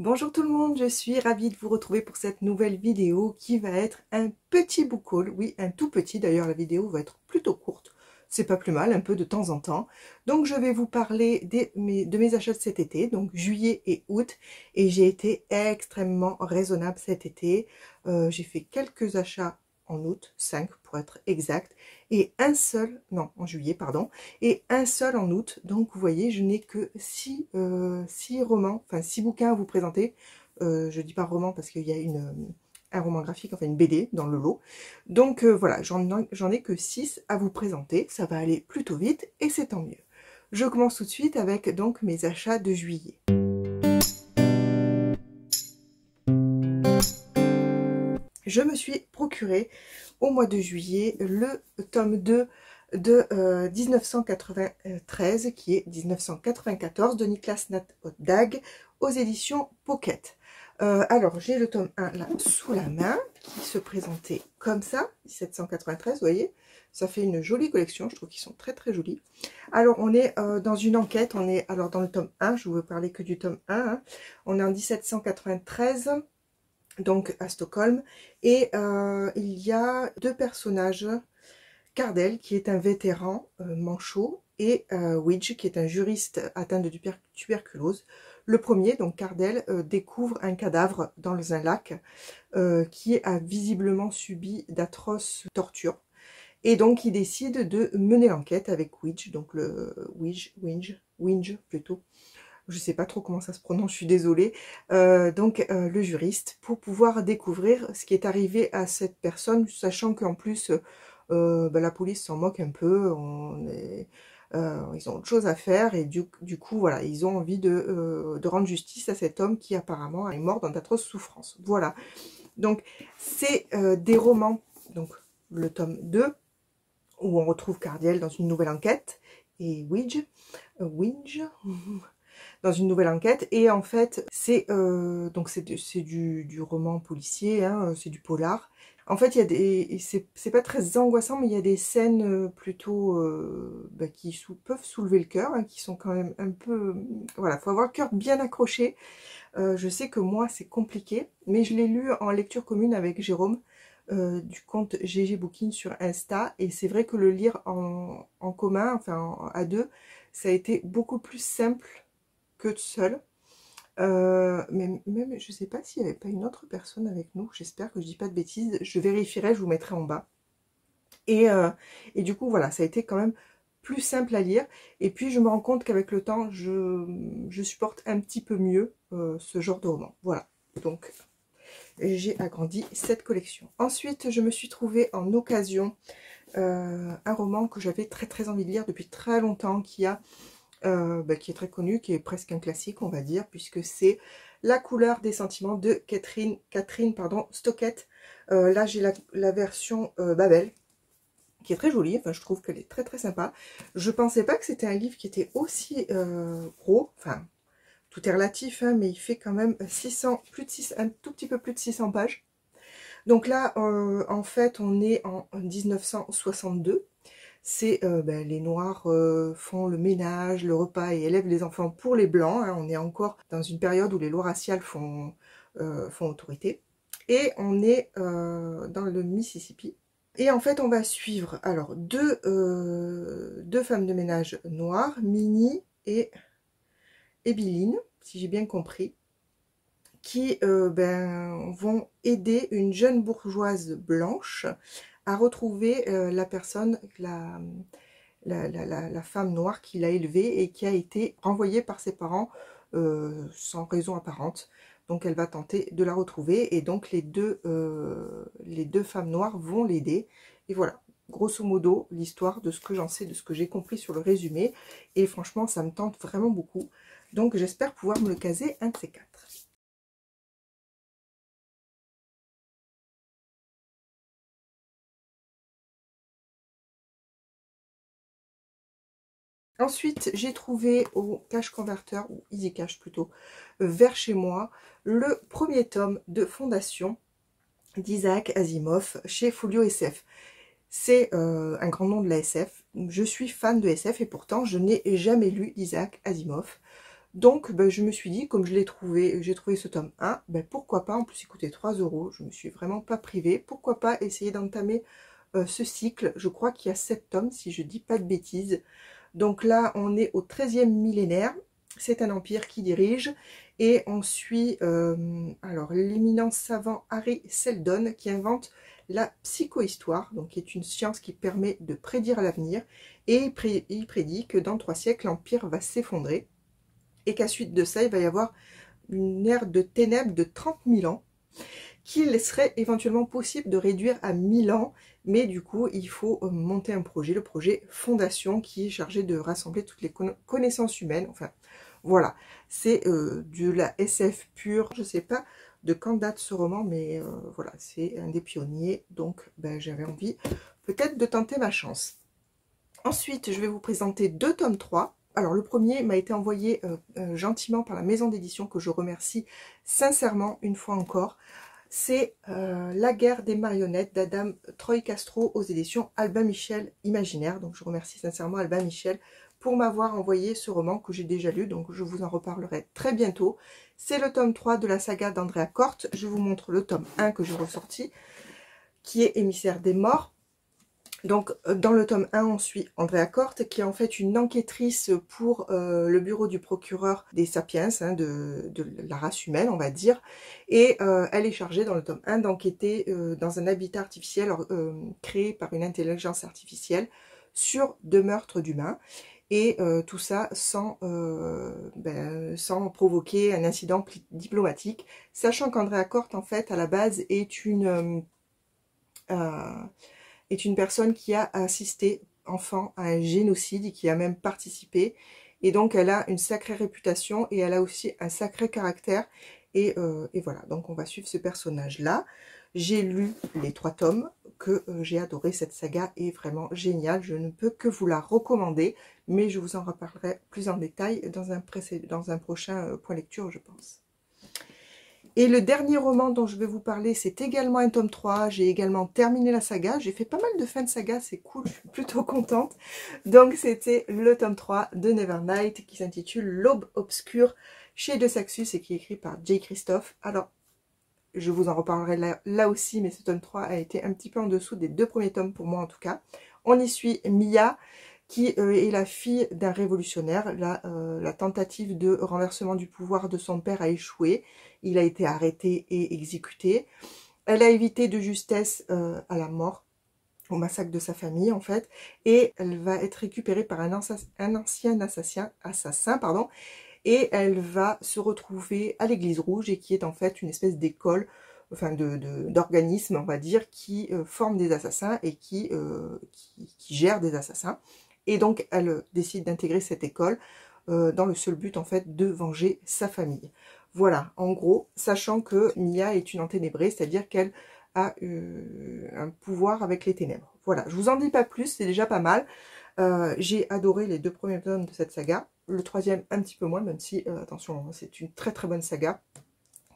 Bonjour tout le monde, je suis ravie de vous retrouver pour cette nouvelle vidéo qui va être un petit book haul, oui un tout petit d'ailleurs, la vidéo va être plutôt courte, c'est pas plus mal, un peu de temps en temps. Donc je vais vous parler de mes achats de cet été, donc juillet et août, et j'ai été extrêmement raisonnable cet été. J'ai fait quelques achats en août, 5 pour être exact, et un seul, non en juillet pardon, et un seul en août. Donc vous voyez, je n'ai que 6 romans, enfin 6 bouquins à vous présenter. Je dis pas roman parce qu'il y a un roman graphique, enfin une BD dans le lot. Donc voilà, j'en ai que 6 à vous présenter. Ça va aller plutôt vite et c'est tant mieux. Je commence tout de suite avec donc mes achats de juillet. Je me suis procuré au mois de juillet le tome 2 de 1993 qui est 1994 de Niklas Natt-och-Dag aux éditions Pocket. Alors j'ai le tome 1 là sous la main qui se présentait comme ça, 1793, vous voyez, ça fait une jolie collection, je trouve qu'ils sont très très jolis. Alors on est dans une enquête, on est alors dans le tome 1, je ne veux parler que du tome 1, hein. On est en 1793, donc à Stockholm, et il y a deux personnages, Cardell qui est un vétéran manchot et Widge qui est un juriste atteint de tuberculose. Le premier, donc Cardell, découvre un cadavre dans un lac qui a visiblement subi d'atroces tortures. Et donc il décide de mener l'enquête avec Widge, donc le Winge plutôt. Je sais pas trop comment ça se prononce, je suis désolée. Le juriste, pour pouvoir découvrir ce qui est arrivé à cette personne, sachant qu'en plus la police s'en moque un peu, ils ont autre chose à faire et du coup voilà, ils ont envie de rendre justice à cet homme qui apparemment est mort dans d'atroces souffrances. Voilà, donc c'est des romans, donc le tome 2 où on retrouve Cardell dans une nouvelle enquête et Winge dans une nouvelle enquête, et en fait c'est du roman policier, hein, c'est du polar. En fait il y a des, c'est pas très angoissant, mais il y a des scènes plutôt qui peuvent soulever le cœur, hein, qui sont quand même un peu, voilà, faut avoir le cœur bien accroché. Je sais que moi c'est compliqué, mais je l'ai lu en lecture commune avec Jérôme du compte GG Booking sur Insta, et c'est vrai que le lire en commun, enfin à deux, ça a été beaucoup plus simple que seule. Mais même, je sais pas s'il n'y avait pas une autre personne avec nous. J'espère que je dis pas de bêtises. Je vérifierai, je vous mettrai en bas. Et du coup, voilà, ça a été quand même plus simple à lire. Et puis, je me rends compte qu'avec le temps, je supporte un petit peu mieux ce genre de roman. Voilà, donc j'ai agrandi cette collection. Ensuite, je me suis trouvée en occasion un roman que j'avais très très envie de lire depuis très longtemps, qui est très connu, qui est presque un classique on va dire, puisque c'est La couleur des sentiments de Catherine Stockett. Là j'ai la version Babel, qui est très jolie, enfin je trouve qu'elle est très très sympa. Je pensais pas que c'était un livre qui était aussi gros, enfin tout est relatif, hein, mais il fait quand même 600, un tout petit peu plus de 600 pages. Donc là en fait on est en 1962. C'est les Noirs font le ménage, le repas et élèvent les enfants pour les Blancs, hein. On est encore dans une période où les lois raciales font autorité. Et on est dans le Mississippi. Et en fait, on va suivre alors deux femmes de ménage noires, Minnie et Ebeline, si j'ai bien compris, qui vont aider une jeune bourgeoise blanche à retrouver la personne, la femme noire qui l'a élevée et qui a été renvoyée par ses parents sans raison apparente. Donc elle va tenter de la retrouver, et donc les deux femmes noires vont l'aider. Et voilà, grosso modo, l'histoire de ce que j'en sais, de ce que j'ai compris sur le résumé. Et franchement, ça me tente vraiment beaucoup. Donc j'espère pouvoir me le caser un de ces quatre. Ensuite, j'ai trouvé au Cash Converter, ou Easy Cash plutôt, vers chez moi, le premier tome de Fondation d'Isaac Asimov chez Folio SF. C'est un grand nom de la SF. Je suis fan de SF et pourtant je n'ai jamais lu Isaac Asimov. Donc ben, je me suis dit, comme je l'ai trouvé, j'ai trouvé ce tome 1, ben, pourquoi pas, en plus il coûtait 3 €, je me suis vraiment pas privée, pourquoi pas essayer d'entamer ce cycle. Je crois qu'il y a 7 tomes, si je dis pas de bêtises. Donc là, on est au 13e millénaire, c'est un empire qui dirige, et on suit alors l'éminent savant Harry Seldon qui invente la psychohistoire, donc qui est une science qui permet de prédire l'avenir, et il prédit que dans 3 siècles, l'empire va s'effondrer, et qu'à suite de ça, il va y avoir une ère de ténèbres de 30 000 ans, qu'il serait éventuellement possible de réduire à 1000 ans, mais du coup, il faut monter un projet, le projet Fondation, qui est chargé de rassembler toutes les connaissances humaines. Enfin, voilà, c'est de la SF pure. Je ne sais pas de quand date ce roman, mais voilà, c'est un des pionniers, donc ben, j'avais envie peut-être de tenter ma chance. Ensuite, je vais vous présenter 2 tomes 3. Alors, le premier m'a été envoyé gentiment par la maison d'édition, que je remercie sincèrement une fois encore. C'est La guerre des marionnettes d'Adam Troy Castro aux éditions Albin Michel Imaginaire. Donc je remercie sincèrement Albin Michel pour m'avoir envoyé ce roman que j'ai déjà lu. Donc je vous en reparlerai très bientôt. C'est le tome 3 de la saga d'Andrea Corte. Je vous montre le tome 1 que j'ai ressorti, qui est Émissaire des morts. Donc, dans le tome 1, on suit Andrea Corte, qui est en fait une enquêtrice pour le bureau du procureur des Sapiens, hein, de la race humaine, on va dire. Et elle est chargée, dans le tome 1, d'enquêter dans un habitat artificiel créé par une intelligence artificielle sur 2 meurtres d'humains. Et tout ça sans provoquer un incident diplomatique, sachant qu'Andrea Corte, en fait, à la base, est une personne qui a assisté enfant à un génocide et qui a même participé. Et donc elle a une sacrée réputation et elle a aussi un sacré caractère. Et voilà, donc on va suivre ce personnage-là. J'ai lu les 3 tomes, que j'ai adoré. Cette saga est vraiment géniale. Je ne peux que vous la recommander, mais je vous en reparlerai plus en détail dans un prochain point lecture, je pense. Et le dernier roman dont je vais vous parler, c'est également un tome 3. J'ai également terminé la saga. J'ai fait pas mal de fins de saga, c'est cool, je suis plutôt contente. Donc c'était le tome 3 de Nevernight qui s'intitule L'Aube Obscure chez De Saxus et qui est écrit par J. Christophe. Alors, je vous en reparlerai là aussi, mais ce tome 3 a été un petit peu en dessous des 2 premiers tomes pour moi en tout cas. On y suit Mia, qui est la fille d'un révolutionnaire. La tentative de renversement du pouvoir de son père a échoué. Il a été arrêté et exécuté. Elle a évité de justesse à la mort, au massacre de sa famille en fait. Et elle va être récupérée par un ancien assassin, pardon. Et elle va se retrouver à l'Église Rouge, et qui est en fait une espèce d'école, enfin d'organisme, on va dire, qui forme des assassins et qui gère des assassins. Et donc, elle décide d'intégrer cette école dans le seul but, en fait, de venger sa famille. Voilà, en gros, sachant que Mia est une enténébrée, c'est-à-dire qu'elle a un pouvoir avec les ténèbres. Voilà, je vous en dis pas plus, c'est déjà pas mal. J'ai adoré les 2 premiers tomes de cette saga. Le 3e, un petit peu moins, même si, attention, c'est une très très bonne saga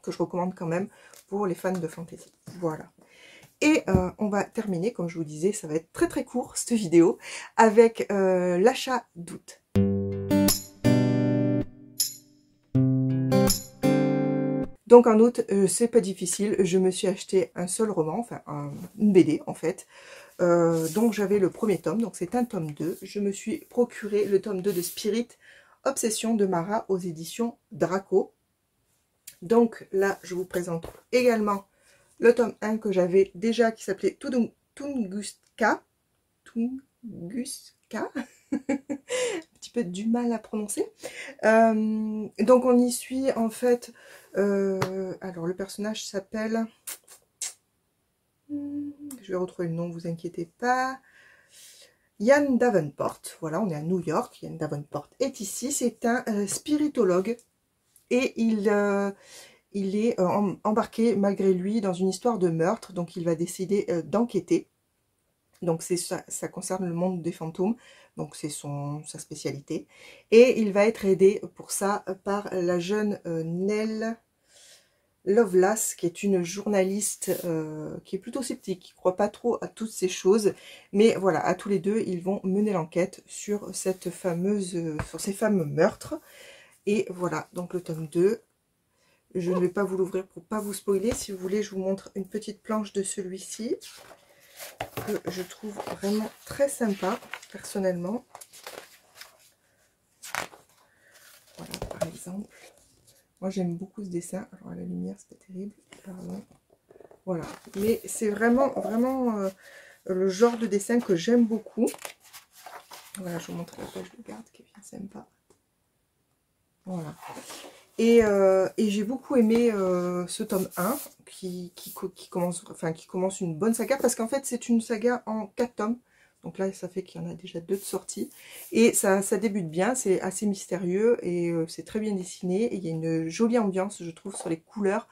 que je recommande quand même pour les fans de fantasy. Voilà. Et on va terminer, comme je vous disais, ça va être très très court cette vidéo, avec l'achat d'août. Donc en août, c'est pas difficile, je me suis acheté un seul roman, enfin une BD en fait, donc j'avais le premier tome, donc c'est un tome 2. Je me suis procuré le tome 2 de Spirit, Obsession de Mara aux éditions Draco. Donc là, je vous présente également le tome 1 que j'avais déjà, qui s'appelait Tunguska. Tunguska. Un petit peu du mal à prononcer. Donc on y suit en fait, alors le personnage s'appelle, je vais retrouver le nom, vous inquiétez pas, Ian Davenport. Voilà, on est à New York. Ian Davenport est ici. C'est un spiritologue et il est embarqué malgré lui dans une histoire de meurtre. Donc il va décider d'enquêter. Donc ça concerne le monde des fantômes. Donc c'est sa spécialité. Et il va être aidé pour ça par la jeune Nell Lovelace, qui est une journaliste qui est plutôt sceptique, qui ne croit pas trop à toutes ces choses. Mais voilà, à tous les deux, ils vont mener l'enquête sur ces fameux meurtres. Et voilà, donc le tome 2. Je ne vais pas vous l'ouvrir pour pas vous spoiler. Si vous voulez, je vous montre une petite planche de celui-ci que je trouve vraiment très sympa, personnellement. Voilà, par exemple. Moi, j'aime beaucoup ce dessin. Alors, à la lumière, c'est pas terrible. Pardon. Voilà. Mais c'est vraiment, vraiment le genre de dessin que j'aime beaucoup. Voilà, je vous montre la page de garde qui est bien sympa. Voilà. Et j'ai beaucoup aimé ce tome 1 qui commence une bonne saga, parce qu'en fait c'est une saga en 4 tomes. Donc là ça fait qu'il y en a déjà 2 de sortie. Et ça débute bien, c'est assez mystérieux et c'est très bien dessiné. Et il y a une jolie ambiance, je trouve, sur les couleurs.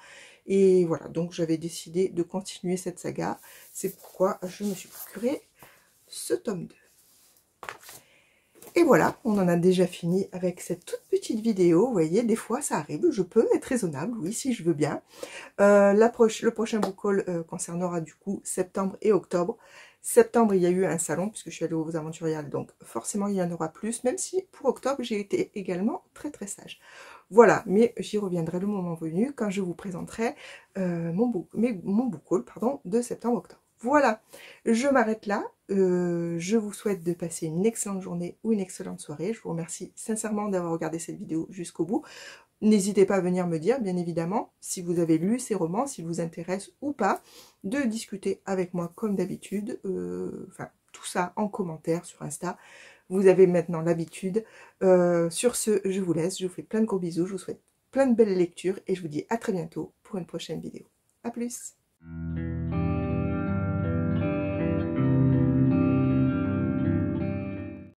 Et voilà, donc j'avais décidé de continuer cette saga. C'est pourquoi je me suis procuré ce tome 2. Et voilà, on en a déjà fini avec cette toute petite vidéo. Vous voyez, des fois ça arrive, je peux être raisonnable, oui, si je veux bien. Le prochain book haul concernera du coup septembre et octobre. Septembre, il y a eu un salon, puisque je suis allée aux Aventuriales, donc forcément il y en aura plus, même si pour octobre, j'ai été également très très sage. Voilà, mais j'y reviendrai le moment venu, quand je vous présenterai mon book haul, pardon, de septembre-octobre. Voilà, je m'arrête là. Je vous souhaite de passer une excellente journée ou une excellente soirée. Je vous remercie sincèrement d'avoir regardé cette vidéo jusqu'au bout. N'hésitez pas à venir me dire, bien évidemment, si vous avez lu ces romans, s'ils vous intéressent ou pas, de discuter avec moi comme d'habitude. Enfin, tout ça en commentaire sur Insta. Vous avez maintenant l'habitude. Sur ce, je vous laisse. Je vous fais plein de gros bisous. Je vous souhaite plein de belles lectures et je vous dis à très bientôt pour une prochaine vidéo. À plus!